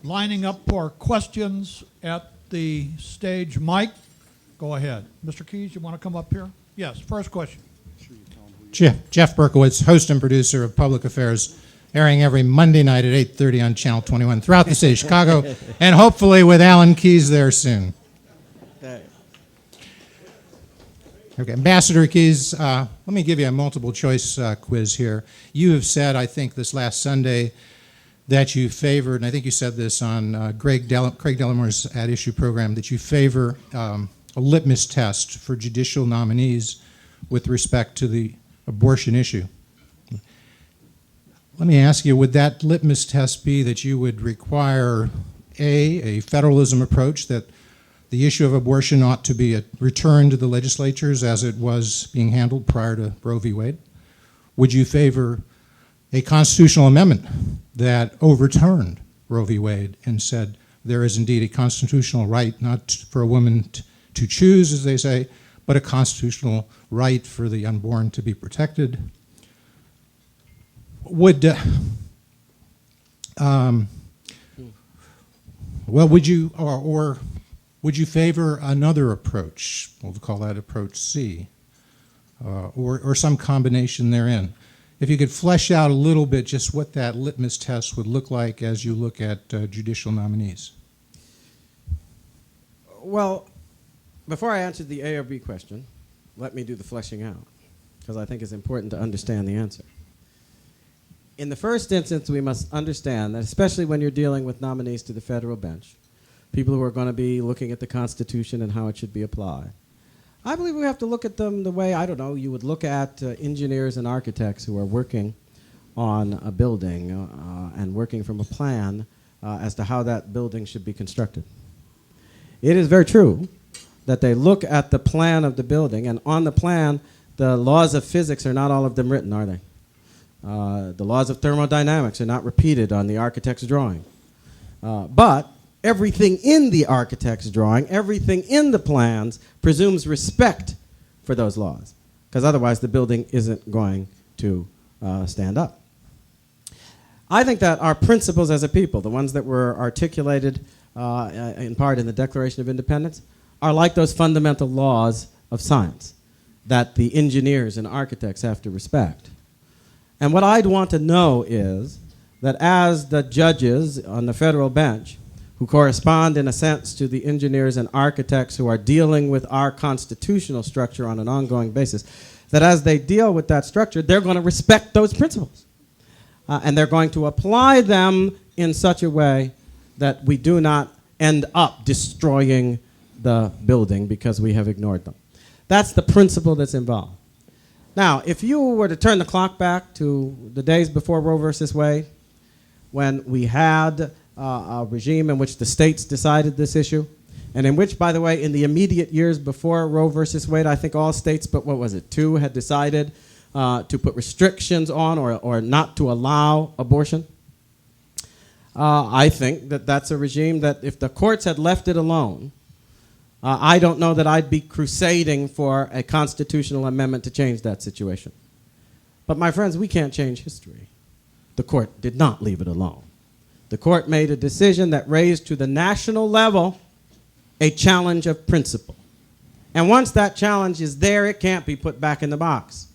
lining up for questions at the stage. Mike, go ahead. Mr. Keys, you want to come up here? Yes, first question. Jeff Berkowitz, host and producer of Public Affairs, airing every Monday night at 8:30 on Channel 21 throughout the city of Chicago, and hopefully with Alan Keyes there soon. Okay, Ambassador Keyes, let me give you a multiple choice quiz here. You have said, I think this last Sunday, that you favored, and I think you said this on Craig Delamore's At Issue program, that you favor a litmus test for judicial nominees with respect to the abortion issue. Let me ask you, would that litmus test be that you would require, a federalism approach, that the issue of abortion ought to be returned to the legislatures as it was being handled prior to Roe v. Wade? Would you favor a constitutional amendment that overturned Roe v. Wade and said there is indeed a constitutional right not for a woman to choose, as they say, but a constitutional right for the unborn to be protected? Would would you or would you favor another approach? We'll call that approach C, or some combination therein. If you could flesh out a little bit just what that litmus test would look like as you look at judicial nominees. Well, before I answer the A or B question, let me do the fleshing out, because I think it's important to understand the answer. In the first instance, we must understand that, especially when you're dealing with nominees to the federal bench, people who are going to be looking at the Constitution and how it should be applied, I believe we have to look at them the way, I don't know, you would look at engineers and architects who are working on a building and working from a plan as to how that building should be constructed. It is very true that they look at the plan of the building, and on the plan, the laws of physics are not all of them written, are they? The laws of thermodynamics are not repeated on the architect's drawing. But everything in the architect's drawing, everything in the plans, presumes respect for those laws, because otherwise the building isn't going to stand up. I think that our principles as a people, the ones that were articulated in part in the Declaration of Independence, are like those fundamental laws of science that the engineers and architects have to respect. And what I'd want to know is that as the judges on the federal bench, who correspond in a sense to the engineers and architects who are dealing with our constitutional structure on an ongoing basis, that as they deal with that structure, they're going to respect those principles. And they're going to apply them in such a way that we do not end up destroying the building because we have ignored them. That's the principle that's involved. Now, if you were to turn the clock back to the days before Roe versus Wade, when we had a regime in which the states decided this issue, and in which, by the way, in the immediate years before Roe versus Wade, I think all states but, what was it, 2 had decided to put restrictions on or not to allow abortion. I think that that's a regime that if the courts had left it alone, I don't know that I'd be crusading for a constitutional amendment to change that situation. But my friends, we can't change history. The court did not leave it alone. The court made a decision that raised to the national level a challenge of principle. And once that challenge is there, it can't be put back in the box.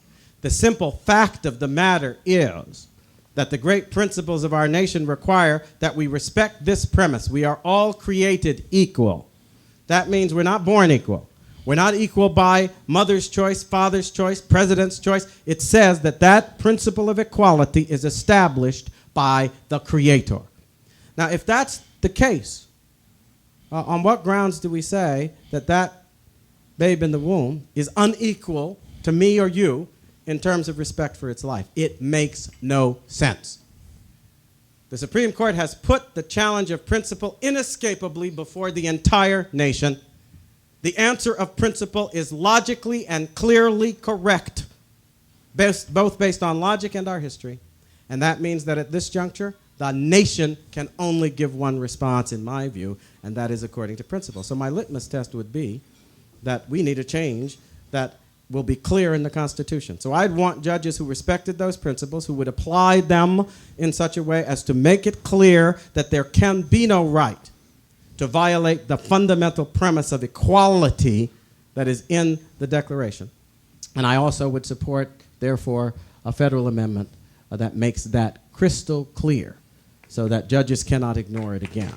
The simple fact of the matter is that the great principles of our nation require that we respect this premise. We are all created equal. That means we're not born equal. We're not equal by mother's choice, father's choice, president's choice. It says that that principle of equality is established by the Creator. Now, if that's the case, on what grounds do we say that that babe in the womb is unequal to me or you in terms of respect for its life? It makes no sense. The Supreme Court has put the challenge of principle inescapably before the entire nation. The answer of principle is logically and clearly correct, both based on logic and our history. And that means that at this juncture, the nation can only give one response, in my view, and that is according to principle. So my litmus test would be that we need a change that will be clear in the Constitution. So I'd want judges who respected those principles, who would apply them in such a way as to make it clear that there can be no right to violate the fundamental premise of equality that is in the Declaration. And I also would support, therefore, a federal amendment that makes that crystal clear so that judges cannot ignore it again.